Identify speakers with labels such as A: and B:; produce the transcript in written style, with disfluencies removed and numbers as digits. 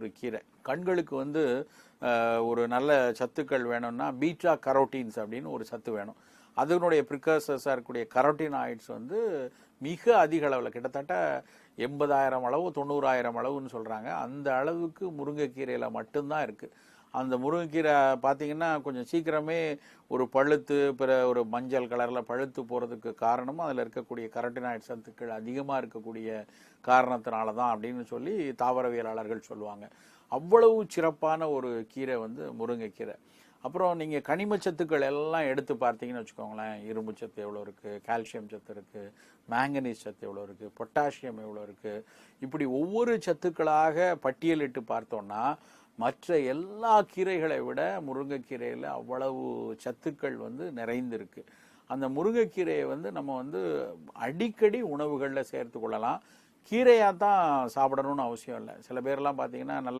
A: ஒரு கீரை. கண்களுக்கு வந்து ஒரு நல்ல சத்துக்கள் வேணும்னா பீட்டா கரோட்டீன்ஸ் அப்படின்னு ஒரு சத்து வேணும். அதனுடைய ப்ரிகர்சர்ஸாக இருக்கக்கூடிய கரோட்டினாய்ட்ஸ் வந்து மிக அதிக அளவில் கிட்டத்தட்ட 80,000 அளவு 90,000 அளவுன்னு சொல்கிறாங்க. அந்த அளவுக்கு முருங்கைக்கீரையில் மட்டும்தான் இருக்குது. அந்த முருங்கைக்கீரை பார்த்தீங்கன்னா கொஞ்சம் சீக்கிரமே ஒரு பழுத்து பிற ஒரு மஞ்சள் கலரில் பழுத்து போகிறதுக்கு காரணமும் அதில் இருக்கக்கூடிய கரோட்டினாய்ட் சத்துக்கள் அதிகமாக இருக்கக்கூடிய காரணத்தினால தான் அப்படின்னு சொல்லி தாவரவியலாளர்கள் சொல்லுவாங்க. அவ்வளவு சிறப்பான ஒரு கீரை வந்து முருங்கைக்கீரை. அப்புறம் நீங்கள் கனிமச்சத்துக்கள் எல்லாம் எடுத்து பார்த்தீங்கன்னு வச்சுக்கோங்களேன், இரும்பு சத்து எவ்வளோ இருக்குது, கால்சியம் சத்து இருக்குது, மேங்கனீஸ் சத்து எவ்வளோ இருக்குது, பொட்டாசியம் எவ்வளோ இருக்குது, இப்படி ஒவ்வொரு சத்துக்களாக பட்டியலிட்டு பார்த்தோன்னா மற்ற எல்லா கீரைகளை விட முருங்கைக்கீரையில் அவ்வளவு சத்துக்கள் வந்து நிறைந்திருக்கு. அந்த முருங்கைக்கீரையை வந்து நம்ம வந்து அடிக்கடி உணவுகளில் சேர்த்து கொள்ளலாம். கீரையாக தான் சாப்பிடணும்னு அவசியம் இல்லை. சில பேர்லாம் பார்த்தீங்கன்னா நல்ல